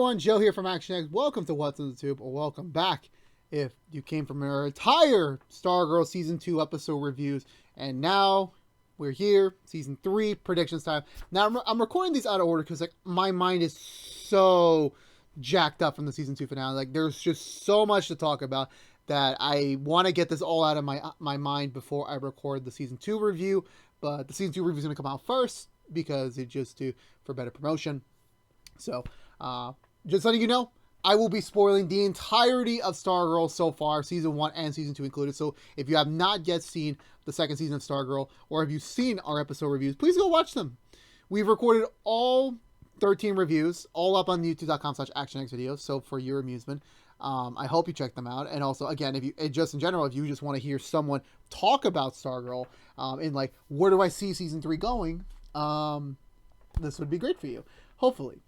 everyone, Joe here from ActionX. Welcome to What's in the Tube, or welcome back if you came from our entire Stargirl Season 2 episode reviews. And now we're here, Season 3, predictions time. Now, I'm recording these out of order because my mind is so jacked up from the Season 2 finale. There's just so much to talk about that I want to get this all out of my mind before I record the Season 2 review. But the Season 2 review is going to come out first because it's just for better promotion. So, just letting you know, I will be spoiling the entirety of Stargirl so far, Season 1 and Season 2 included. So, if you have not yet seen the second season of Stargirl, or have you seen our episode reviews, please go watch them. We've recorded all 13 reviews, all up on youtube.com/ActionX videos, so for your amusement. I hope you check them out. And also, again, if you just in general, if you just want to hear someone talk about Stargirl, and where do I see Season 3 going, this would be great for you, hopefully.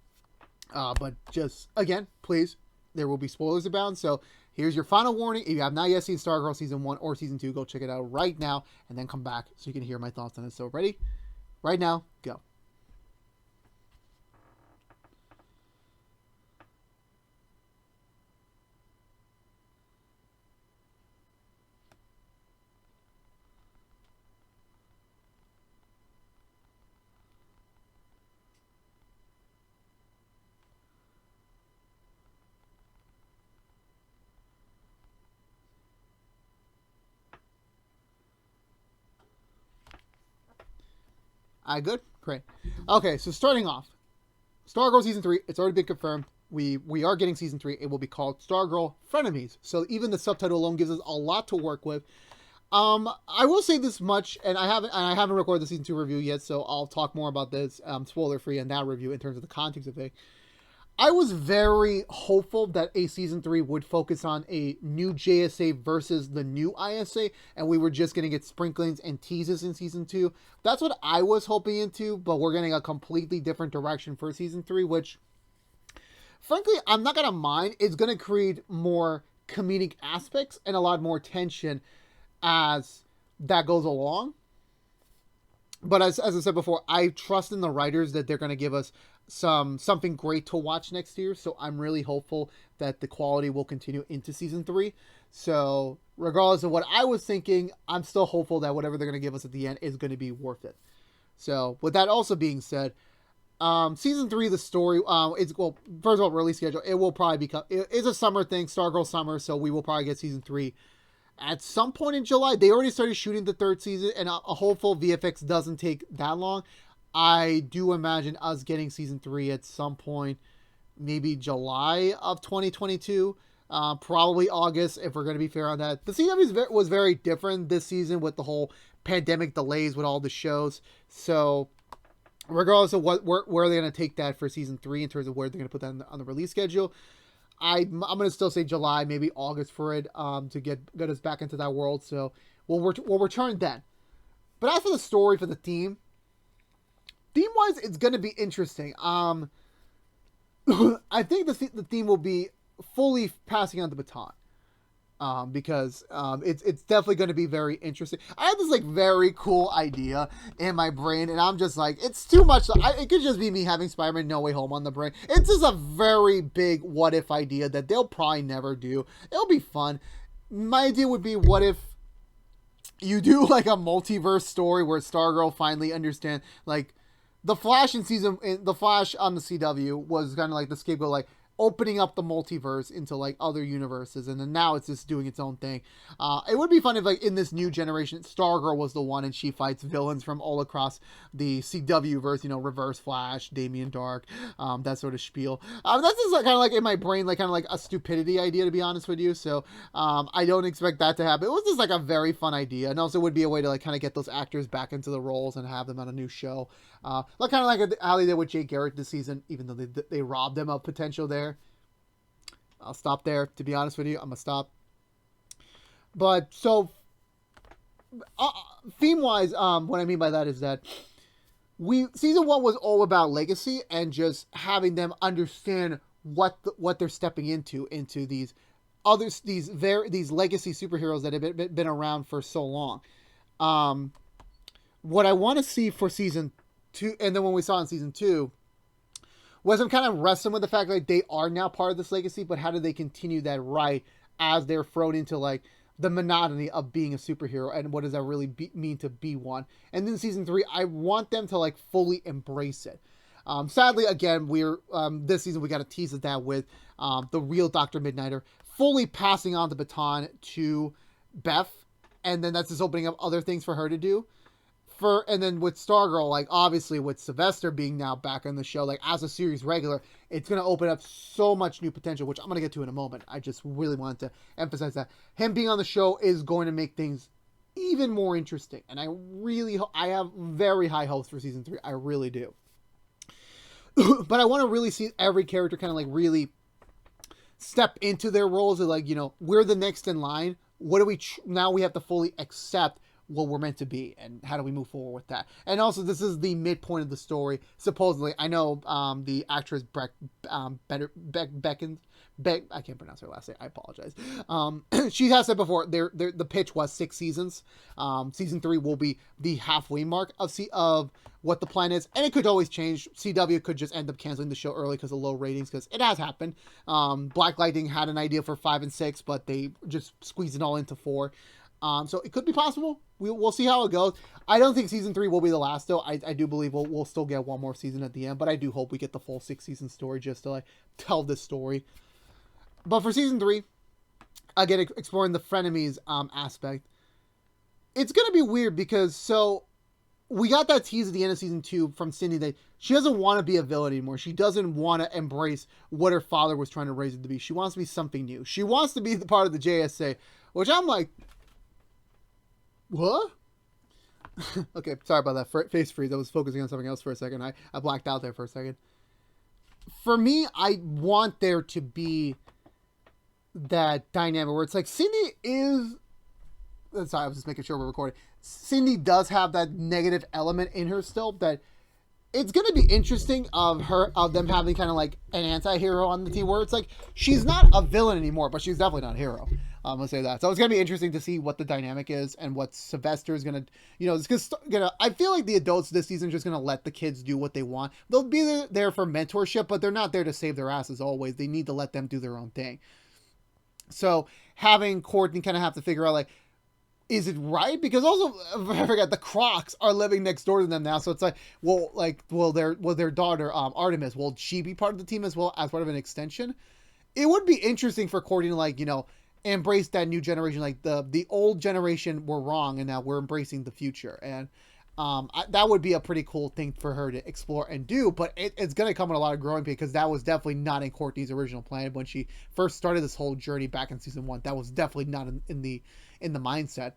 But just, again, please, there will be spoilers abound. So here's your final warning. If you have not yet seen Stargirl Season 1 or Season 2, go check it out right now and then come back so you can hear my thoughts on it. So ready? Right now, go. Good? Great. Okay, so starting off, Stargirl Season 3, it's already been confirmed. We are getting Season 3. It will be called Stargirl Frenemies. So even the subtitle alone gives us a lot to work with. I will say this much, and I haven't recorded the Season 2 review yet, so I'll talk more about this spoiler-free in that review in terms of the context of it. I was very hopeful that a Season 3 would focus on a new JSA versus the new ISA, and we were just going to get sprinklings and teases in Season 2. That's what I was hoping into, but we're getting a completely different direction for Season 3, which, frankly, I'm not going to mind. It's going to create more comedic aspects and a lot more tension as that goes along. But as I said before, I trust in the writers that they're going to give us something great to watch next year. So I'm really hopeful that the quality will continue into Season 3. So regardless of what I was thinking, I'm still hopeful that whatever they're going to give us at the end is going to be worth it. So with that also being said, Season 3, the story, first of all, release schedule, it will probably it's a summer thing, Stargirl summer, so we will probably get Season 3 at some point in July. They already started shooting the third season, and a hopeful VFX doesn't take that long. I do imagine us getting Season 3 at some point, maybe July of 2022, probably August, if we're going to be fair on that. The CW was very different this season with the whole pandemic delays with all the shows. So regardless of where they're going to take that for Season 3 in terms of where they're going to put that on the release schedule, I'm going to still say July, maybe August for it, to get us back into that world. So we'll return then. But as for the story, for the theme-wise, it's going to be interesting. I think the theme will be fully passing on the baton. Because it's definitely going to be very interesting. I have this very cool idea in my brain, and I'm just it's too much. It could just be me having Spider-Man No Way Home on the brain. It's just a very big what if idea that they'll probably never do. It'll be fun. My idea would be, what if you do a multiverse story where Stargirl finally understands, the Flash the Flash on the CW was kind of the scapegoat, opening up the multiverse into other universes, and then now it's just doing its own thing. It would be fun if in this new generation, Stargirl was the one and she fights villains from all across the CW verse, Reverse Flash, Damien Dark, that sort of spiel. That's just kind of in my brain, kind of a stupidity idea, to be honest with you. So I don't expect that to happen. It was just a very fun idea, and also would be a way to kind of get those actors back into the roles and have them on a new show. Kind of how they did with Jay Garrick this season, even though they robbed them of potential there. I'll stop there. To be honest with you, I'm going to stop. But, so, theme-wise, what I mean by that is that Season 1 was all about legacy and just having them understand what they're stepping into these legacy superheroes that have been around for so long. What I want to see for Season 2, and then when we saw in Season 2, was I'm kind of wrestling with the fact that they are now part of this legacy, but how do they continue that right as they're thrown into like the monotony of being a superhero, and what does that really mean to be one? And then season 3, I want them to like fully embrace it. Sadly, again, we're this season we got a tease of that with the real Dr. Midnighter fully passing on the baton to Beth, and then that's just opening up other things for her to do. And then with Stargirl, like obviously with Sylvester being now back on the show, like as a series regular, it's going to open up so much new potential, which I'm going to get to in a moment. I just really wanted to emphasize that him being on the show is going to make things even more interesting. And I have very high hopes for season 3. I really do. But I want to really see every character kind of like really step into their roles of like, we're the next in line. What do we, now we have to fully accept what we're meant to be, and how do we move forward with that? And also, this is the midpoint of the story. Supposedly, I know the actress I can't pronounce her last name. I apologize. She has said before the pitch was 6 seasons. Season 3 will be the halfway mark of what the plan is, and it could always change. CW could just end up canceling the show early because of low ratings, because it has happened. Black Lightning had an idea for 5 and 6, but they just squeezed it all into 4. So it could be possible. We'll see how it goes. I don't think season 3 will be the last, though. I do believe we'll still get one more season at the end, but I do hope we get the full 6-season story just to like tell this story. But for season 3, again, exploring the frenemies aspect, it's going to be weird because we got that tease at the end of season 2 from Cindy that she doesn't want to be a villain anymore. She doesn't want to embrace what her father was trying to raise her to be. She wants to be something new. She wants to be the part of the JSA, which I'm like, what? Okay, sorry about that face freeze. I was focusing on something else for a second. I blacked out there for a second. For me, I want there to be that dynamic where it's like Cindy is... Sorry, I was just making sure we're recording. Cindy does have that negative element in her still, that it's going to be interesting of them having kind of like an anti-hero on the team, where it's like she's not a villain anymore, but she's definitely not a hero. Let's say that. So it's going to be interesting to see what the dynamic is and what Sylvester is going to, it's gonna, I feel like the adults this season are just going to let the kids do what they want. They'll be there for mentorship, but they're not there to save their asses always. They need to let them do their own thing. So having Courtney kind of have to figure out, like, is it right? Because also, I forgot, the Crocs are living next door to them now. So it's like, will their daughter, Artemis, will she be part of the team as well as part of an extension? It would be interesting for Courtney to, like, embrace that new generation. Like the old generation were wrong, and now we're embracing the future. And that would be a pretty cool thing for her to explore and do. But it's going to come with a lot of growing pain, because that was definitely not in Courtney's original plan when she first started this whole journey back in season 1. That was definitely not in the mindset.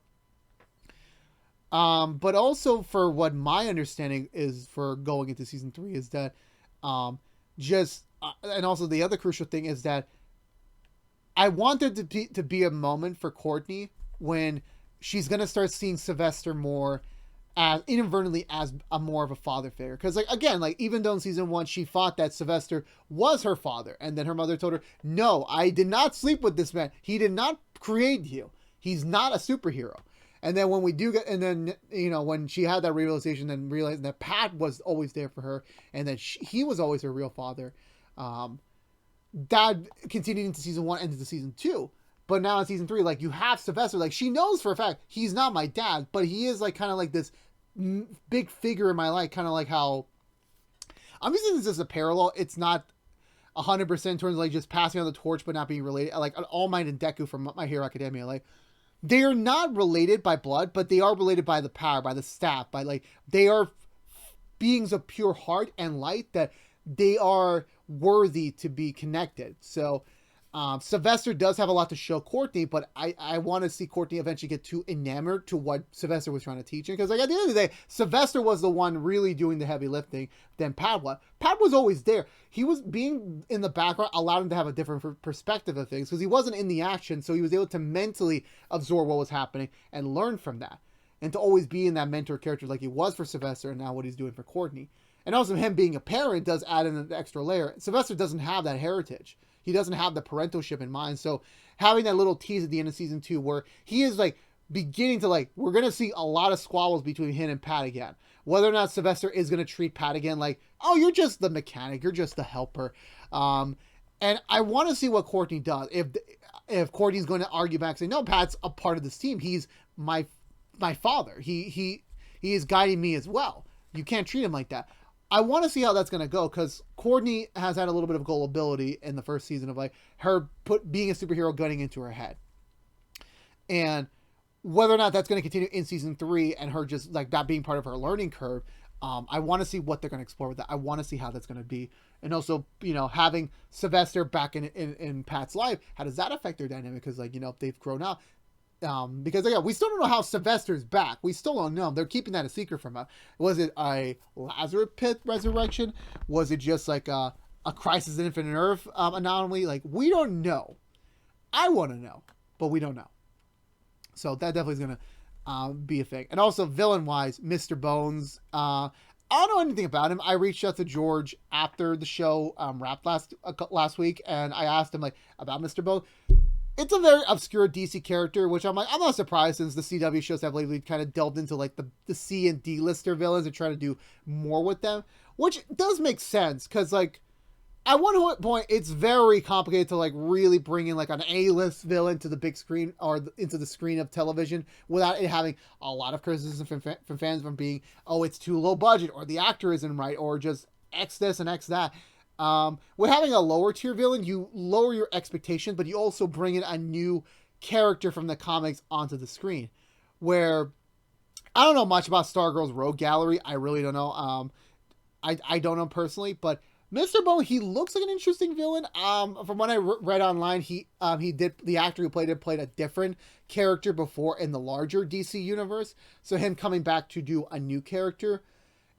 But also, for what my understanding is for going into season 3 is that and also the other crucial thing is that I want there to be a moment for Courtney when she's going to start seeing Sylvester more as inadvertently as more of a father figure. Because, like, again, like, even though in season 1 she thought that Sylvester was her father, and then her mother told her, no, I did not sleep with this man. He did not create you. He's not a superhero. And then when we do get, and then, when she had that realization and realizing that Pat was always there for her, and that he was always her real father, that continued into season 1 and into season 2. But now in season 3, like, you have Sylvester, like, she knows for a fact he's not my dad, but he is, like, kind of like this big figure in my life, kind of like how, I'm using this as a parallel. It's not 100% in terms of, like, just passing on the torch but not being related. Like, All Might and Deku from My Hero Academia, like, they are not related by blood, but they are related by the power, by the staff, by, like, they are beings of pure heart and light, that they are worthy to be connected. So Sylvester does have a lot to show Courtney, but I want to see Courtney eventually get too enamored to what Sylvester was trying to teach her. Because, like, at the end of the day, Sylvester was the one really doing the heavy lifting than Pat was. Pat was always there. He was being in the background, allowed him to have a different perspective of things, because he wasn't in the action, so he was able to mentally absorb what was happening and learn from that. And to always be in that mentor character like he was for Sylvester, and now what he's doing for Courtney. And also him being a parent does add in an extra layer. Sylvester doesn't have that heritage. He doesn't have the parentalship in mind. So having that little tease at the end of season 2 where he is, like, beginning to like, we're going to see a lot of squabbles between him and Pat again. Whether or not Sylvester is going to treat Pat again like, oh, you're just the mechanic, you're just the helper. And I want to see what Courtney does. If Courtney's going to argue back, say, no, Pat's a part of this team. He's my father. He is guiding me as well. You can't treat him like that. I want to see how that's going to go, because Courtney has had a little bit of gullibility in the first season of like her being a superhero gunning into her head. And whether or not that's going to continue in season 3 and her just like that being part of her learning curve, I want to see what they're going to explore with that. I want to see how that's going to be. And also, having Sylvester back in Pat's life, how does that affect their dynamic? Because like, if they've grown up, because again, we still don't know how Sylvester's back. We still don't know. They're keeping that a secret from us. Was it a Lazarus Pit resurrection? Was it just like a Crisis in Infinite Earth anomaly? Like, we don't know. I want to know, but we don't know. So that definitely is going to be a thing. And also, villain-wise, Mr. Bones. I don't know anything about him. I reached out to George after the show wrapped last week, and I asked him like about Mr. Bones. It's a very obscure DC character, which I'm not surprised, since the CW shows have lately kind of delved into like the C and D lister villains and try to do more with them, which does make sense, because like at one point it's very complicated to like really bring in like an A-list villain to the big screen or into the screen of television without it having a lot of criticism from fans from being, oh, it's too low budget, or the actor isn't right, or just X this and X that. With having a lower tier villain, you lower your expectations, but you also bring in a new character from the comics onto the screen. Where I don't know much about Stargirl's Rogue Gallery. I really don't know. I don't know personally, but Mr. Bone, he looks like an interesting villain. From what I read online, the actor who played a different character before in the larger DC universe. So him coming back to do a new character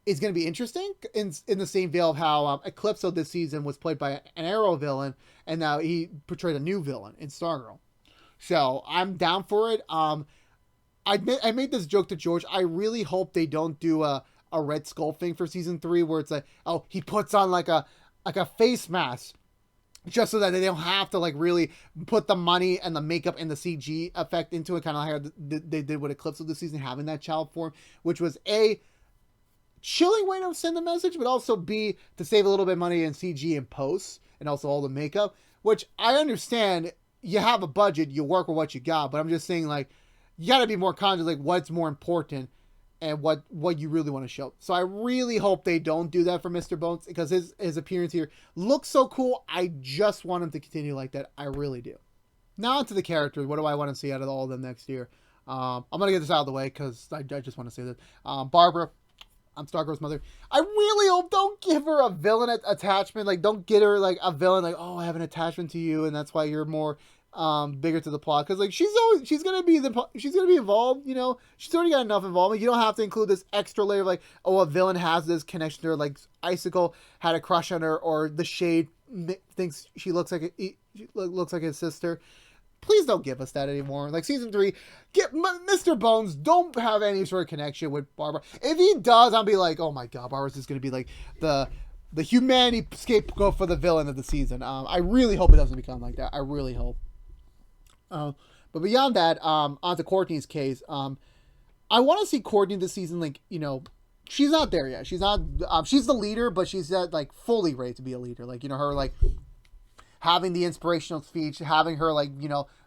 is going to be interesting, in the same vein of how Eclipso this season was played by an Arrow villain, and now he portrayed a new villain in Stargirl. So I'm down for it. I made this joke to George. I really hope they don't do a Red Skull thing for season 3, where it's like, oh, he puts on like a face mask, just so that they don't have to like really put the money and the makeup and the CG effect into it, kind of like how they did with Eclipso this season, having that child form, which was a chilling way to send the message, but also B, to save a little bit of money in CG and post, and also all the makeup, which I understand. You have a budget, you work with what you got, but I'm just saying, like, you got to be more conscious, like, what's more important and what you really want to show. So I really hope they don't do that for Mr. Bones, because his appearance here looks so cool. I just want him to continue like that. I really do. Now onto the characters. What do I want to see out of all of them next year? I'm going to get this out of the way, because I just want to say this. Barbara, I'm Stargirl's mother. I really hope don't give her a villain attachment. Like, don't get her like a villain. Like, oh, I have an attachment to you, and that's why you're more bigger to the plot. Because like she's gonna be involved. She's already got enough involvement. You don't have to include this extra layer of like, oh, a villain has this connection to her. Like Icicle had a crush on her, or the Shade thinks she looks like his sister. Please don't give us that anymore. Like season 3, get Mr. Bones. Don't have any sort of connection with Barbara. If he does, I'll be like, oh my god, Barbara's just gonna be like the humanity scapegoat for the villain of the season. I really hope it doesn't become like that. I really hope. But beyond that, onto Courtney's case. I want to see Courtney this season. Like, she's not there yet. She's not. She's the leader, but she's not like fully ready to be a leader. Like, her like having the inspirational speech, having her like,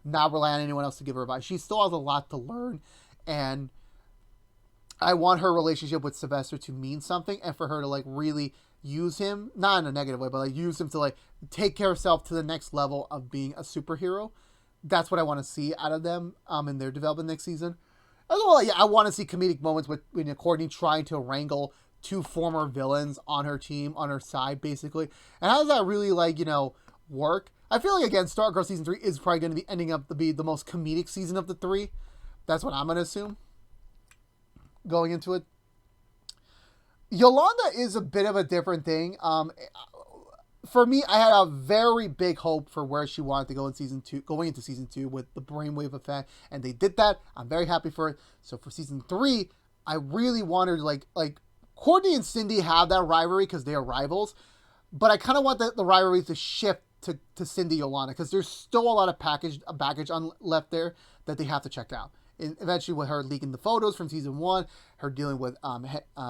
not rely on anyone else to give her advice. She still has a lot to learn, and I want her relationship with Sylvester to mean something, and for her to like really use him, not in a negative way, but like use him to like take care of herself to the next level of being a superhero. That's what I want to see out of them in their development next season. As well, yeah, I want to see comedic moments with Courtney trying to wrangle 2 former villains on her team, on her side, basically. And how does that really like, work? I feel like, again, Stargirl season 3 is probably going to be ending up to be the most comedic season of the 3. That's what I'm going to assume going into it. Yolanda is a bit of a different thing. For me, I had a very big hope for where she wanted to go going into season 2 with the brainwave effect, and they did that. I'm very happy for it. So for season 3, I really wanted like Courtney and Cindy have that rivalry because they are rivals, but I kind of want the rivalry to shift to Cindy Yolanda, because there's still a lot of baggage left there that they have to check out. eventually with her leaking the photos from season 1, her dealing with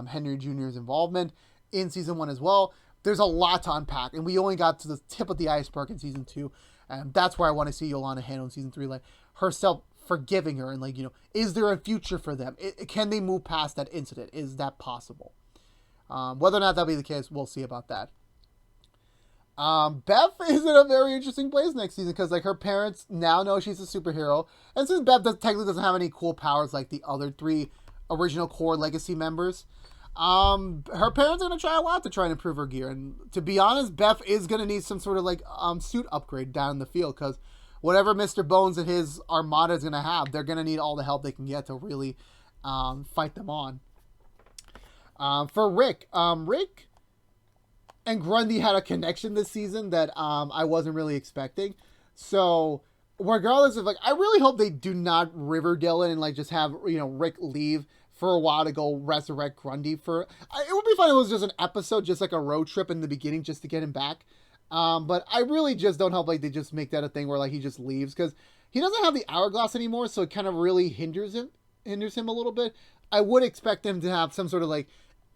Henry Jr.'s involvement in season 1 as well. There's a lot to unpack, and we only got to the tip of the iceberg in season 2, and that's where I want to see Yolanda handle in season 3, like herself forgiving her, and like, you know, is there a future for them? Can they move past that incident? Is that possible? Whether or not that'll be the case, we'll see about that. Beth is in a very interesting place next season because like her parents now know she's a superhero, and since Beth technically doesn't have any cool powers like the other 3 original core legacy members, her parents are gonna try a lot to try and improve her gear. And to be honest, Beth is gonna need some sort of like suit upgrade down in the field because whatever Mr. Bones and his armada is gonna have, they're gonna need all the help they can get to really fight them on. For Rick, Rick and Grundy had a connection this season that I wasn't really expecting. So regardless of like, I really hope they do not Riverdale it and like just have, you know, Rick leave for a while to go resurrect Grundy for. It would be fun if it was just an episode, just like a road trip in the beginning, just to get him back. But I really just don't hope like they just make that a thing where like he just leaves because he doesn't have the hourglass anymore, so it kind of really hinders him a little bit. I would expect him to have some sort of like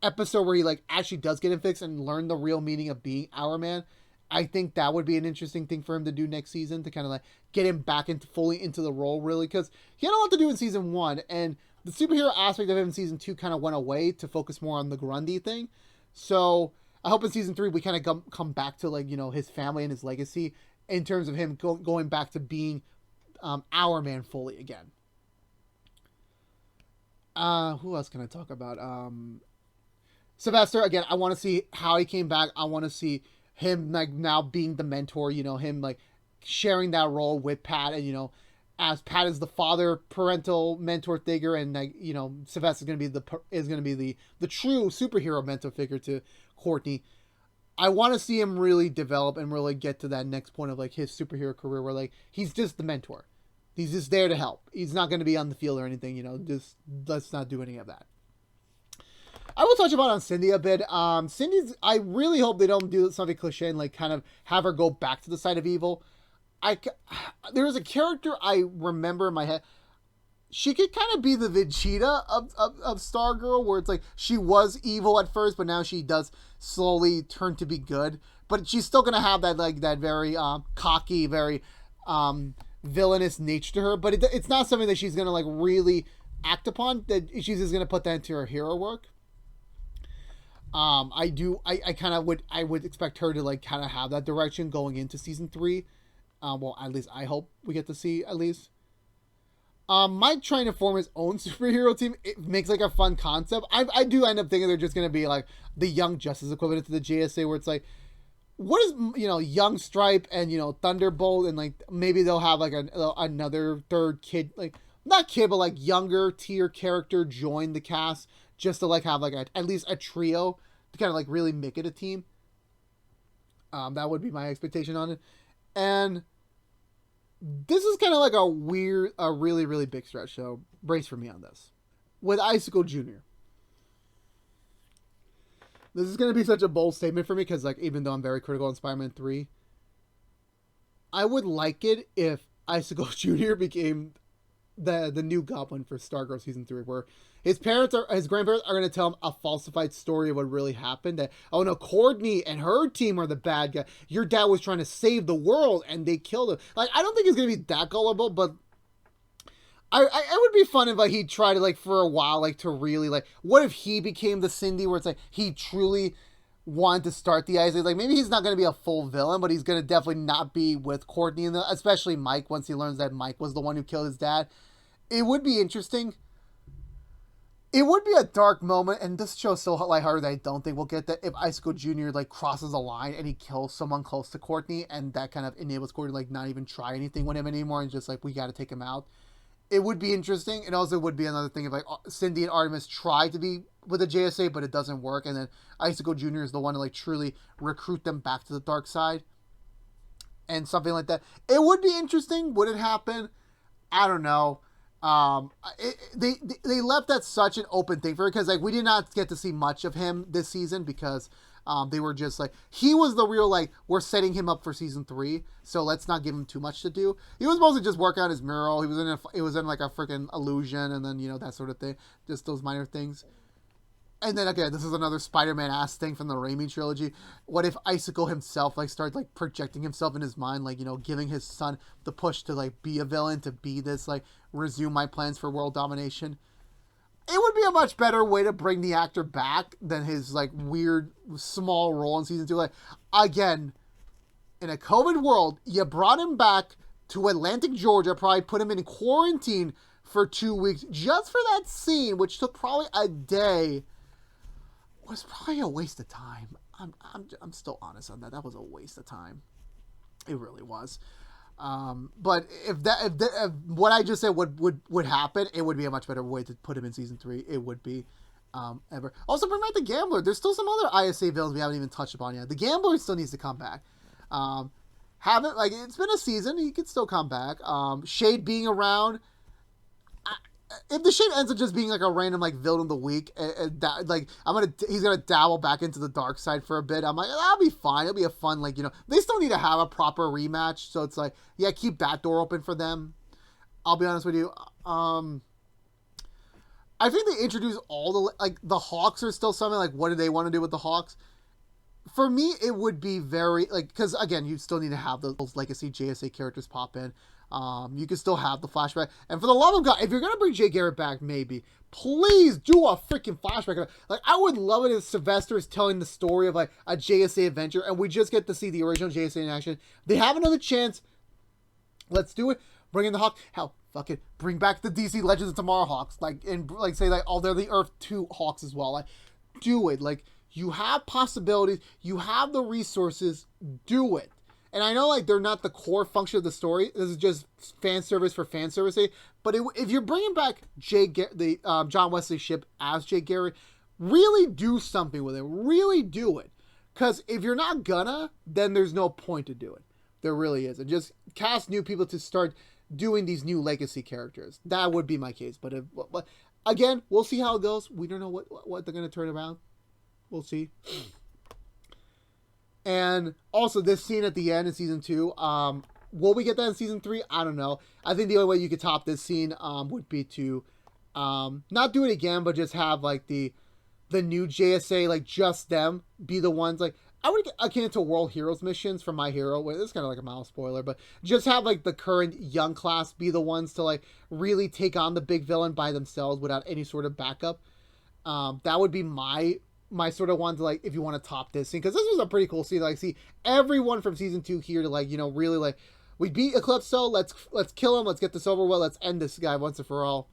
episode where he like actually does get him fixed and learn the real meaning of being Our Man. I think that would be an interesting thing for him to do next season to kind of like get him back into fully into the role really because he had a lot to do in season 1 and the superhero aspect of him in season 2 kind of went away to focus more on the Grundy thing. So I hope in season 3 we kind of come back to like, you know, his family and his legacy in terms of him going back to being Our Man fully again. Who else can I talk about? Sylvester, again, I want to see how he came back. I want to see him like now being the mentor, you know, him like sharing that role with Pat, and you know, as Pat is the father, parental mentor figure, and like, you know, Sylvester is going to be the true superhero mentor figure to Courtney. I want to see him really develop and really get to that next point of like his superhero career where like he's just the mentor. He's just there to help. He's not going to be on the field or anything, you know, just let's not do any of that. I will touch on Cindy a bit. Cindy's, I really hope they don't do something cliche and like kind of have her go back to the side of evil. There was a character I remember in my head. She could kind of be the Vegeta of Stargirl, where it's like she was evil at first, but now she does slowly turn to be good. But she's still gonna have that like that very cocky, very villainous nature to her. But it's not something that she's gonna like really act upon. That she's just gonna put that into her hero work. I would expect her to like kind of have that direction going into season 3. Well, at least I hope we get to see at least. Mike trying to form his own superhero team, it makes like a fun concept. I do end up thinking they're just going to be like the Young Justice equivalent to the JSA, where it's like, what is, you know, Young Stripe and, you know, Thunderbolt, and like maybe they'll have like another third kid, like not kid, but like younger tier character join the cast just to like have like at least a trio to kind of like really make it a team. That would be my expectation on it. And this is kind of like a really, really big stretch, so brace for me on this. With Icicle Jr. This is going to be such a bold statement for me because, like, even though I'm very critical on Spider-Man 3, I would like it if Icicle Jr. became the new Goblin for Stargirl Season 3, where his grandparents are going to tell him a falsified story of what really happened. That, oh no, Courtney and her team are the bad guy. Your dad was trying to save the world and they killed him. Like, I don't think it's going to be that gullible, but I would be fun if like he tried to like for a while like to really like, what if he became the Cindy where it's like he truly wanted to start the Isaac? Like maybe he's not going to be a full villain, but he's going to definitely not be with Courtney especially Mike once he learns that Mike was the one who killed his dad. It would be interesting. It would be a dark moment, and this show's so lighthearted that I don't think we'll get that if Icicle Jr. like crosses a line and he kills someone close to Courtney, and that kind of enables Courtney to like not even try anything with him anymore and just like, we got to take him out. It would be interesting. It also would be another thing if like Cindy and Artemis try to be with the JSA, but it doesn't work, and then Icicle Jr. is the one to like truly recruit them back to the dark side, and something like that. It would be interesting. Would it happen? I don't know. They left that such an open thing for it because like we did not get to see much of him this season because They were just like, he was the real, like, we're setting him up for season 3, so let's not give him too much to do. He was mostly just working on his mural. It was in like a freaking illusion, and then, you know, that sort of thing. Just those minor things. And then again, this is another Spider-Man ass thing from the Raimi trilogy. What if Icicle himself like started like projecting himself in his mind, like, you know, giving his son the push to like be a villain, to be this, like, resume my plans for world domination? It would be a much better way to bring the actor back than his like weird small role in season 2. Like, again, in a COVID world, you brought him back to Atlantic, Georgia, probably put him in quarantine for 2 weeks just for that scene, which took probably a day. Was probably a waste of time. I'm still honest on that. That was a waste of time. It really was. But if what I just said would happen, it would be a much better way to put him in season 3. It would be ever. Also, bring back the Gambler. There's still some other ISA villains we haven't even touched upon yet. The Gambler still needs to come back. Haven't, like, it's been a season. He could still come back. Shade being around. If the Shade ends up just being like a random like villain of the week, like he's gonna dabble back into the dark side for a bit. I'm like, that'll be fine. It'll be a fun, like, you know, they still need to have a proper rematch, so it's like, yeah, keep that door open for them. I'll be honest with you. I think they introduced all the, like, the Hawks are still something. Like, what do they want to do with the Hawks? For me, it would be very, like, because again, you still need to have those legacy JSA characters pop in. You can still have the flashback. And for the love of God, if you're going to bring Jay Garrett back, maybe, please do a freaking flashback. Like, I would love it if Sylvester is telling the story of, like, a JSA adventure, and we just get to see the original JSA in action. They have another chance. Let's do it. Bring in the Hawk. Hell, fuck it. Bring back the DC Legends of Tomorrow Hawks. Like, and, like, say, like, oh, they're the Earth 2 Hawks as well. Like, do it. Like, you have possibilities. You have the resources. Do it. And I know, like, they're not the core function of the story. This is just fan service for fan service. But if you're bringing back John Wesley Shipp as Jay Garrett, really do something with it. Really do it. Because if you're not gonna, then there's no point to do it. There really isn't. Just cast new people to start doing these new legacy characters. That would be my case. But again, we'll see how it goes. We don't know what they're going to turn around. We'll see. And also, this scene at the end in season 2, will we get that in season 3? I don't know. I think the only way you could top this scene would be to not do it again, but just have, like, the new JSA, like, just them be the ones, like, I would get akin to World Heroes missions from My Hero. This is kind of like a mild spoiler, but just have, like, the current young class be the ones to, like, really take on the big villain by themselves without any sort of backup. That would be my sort of one to, like, if you want to top this scene, because this was a pretty cool scene to, like, see everyone from season 2 here to, like, you know, really, like, we beat Eclipso, let's kill him, let's get this over with, let's end this guy once and for all.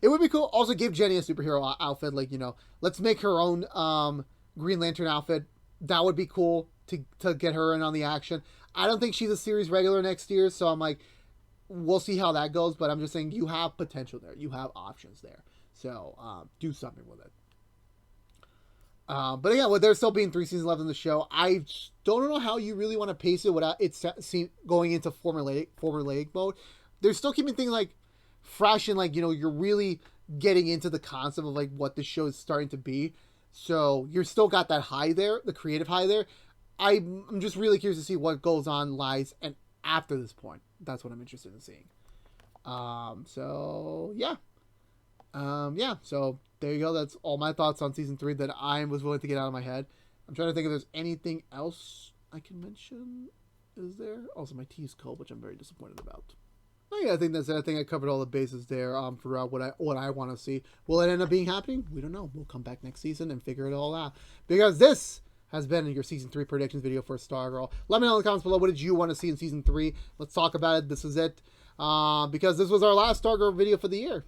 It would be cool. Also, give Jenny a superhero outfit, like, you know, let's make her own Green Lantern outfit. That would be cool to get her in on the action. I don't think she's a series regular next year, so I'm like, we'll see how that goes, but I'm just saying you have potential there. You have options there. So, do something with it. But again, with there still being 3 seasons left in the show, I don't know how you really want to pace it without it going into formulaic mode. They're still keeping things, like, fresh and, like, you know, you're really getting into the concept of, like, what the show is starting to be. So you're still got that high there, the creative high there. I'm just really curious to see what goes on lies and after this point. That's what I'm interested in seeing. So yeah. So there you go. That's all my thoughts on season 3 that I was willing to get out of my head. I'm trying to think if there's anything else I can mention. Is there? Also, my tea is cold, which I'm very disappointed about. Oh, yeah, I think that's it. I think I covered all the bases there throughout what I want to see. Will it end up being happening? We don't know. We'll come back next season and figure it all out. Because this has been your season 3 predictions video for Stargirl. Let me know in the comments below, what did you want to see in season 3? Let's talk about it. This is it. Because this was our last Stargirl video for the year.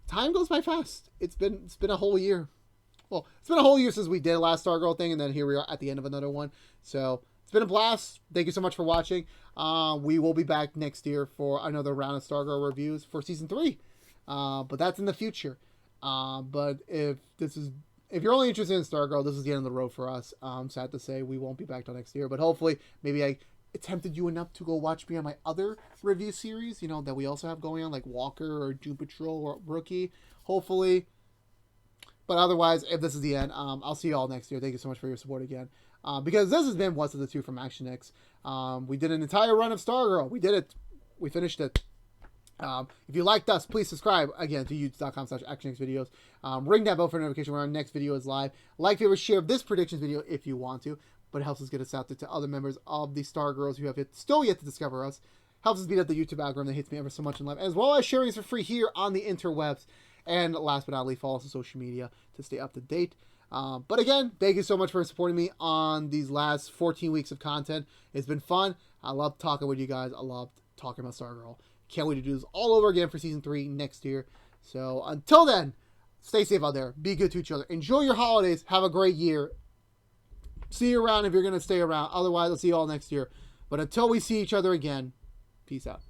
Time goes by fast. It's been a whole year. Well, it's been a whole year since we did last Stargirl thing, and then here we are at the end of another one. So it's been a blast. Thank you so much for watching. We will be back next year for another round of Stargirl reviews for season 3. But that's in the future. But if you're only interested in Stargirl, this is the end of the road for us. Sad to say, we won't be back till next year. But hopefully, maybe I tempted you enough to go watch me on my other review series, you know, that we also have going on, like Walker or Doom Patrol or Rookie. Hopefully, But otherwise, if this is the end, I'll see you all next year. Thank you so much for your support again. Because this has been What's of the Two from ActionX. We did an entire run of Stargirl. We did it. We finished it. If you liked us, please subscribe again to youtube.com/ActionX videos. Ring that bell for notification when our next video is live. Like, favorite, share this predictions video if you want to. But it helps us get us out there to other members of the Stargirls who have still yet to discover us. Helps us beat up the YouTube algorithm that hates me ever so much in life, as well as sharing us for free here on the interwebs. And last but not least, follow us on social media to stay up to date. But again, thank you so much for supporting me on these last 14 weeks of content. It's been fun. I love talking with you guys. I love talking about Stargirl. Can't wait to do this all over again for season 3 next year. So until then, stay safe out there. Be good to each other. Enjoy your holidays. Have a great year. See you around if you're going to stay around. Otherwise, I'll see you all next year. But until we see each other again, peace out.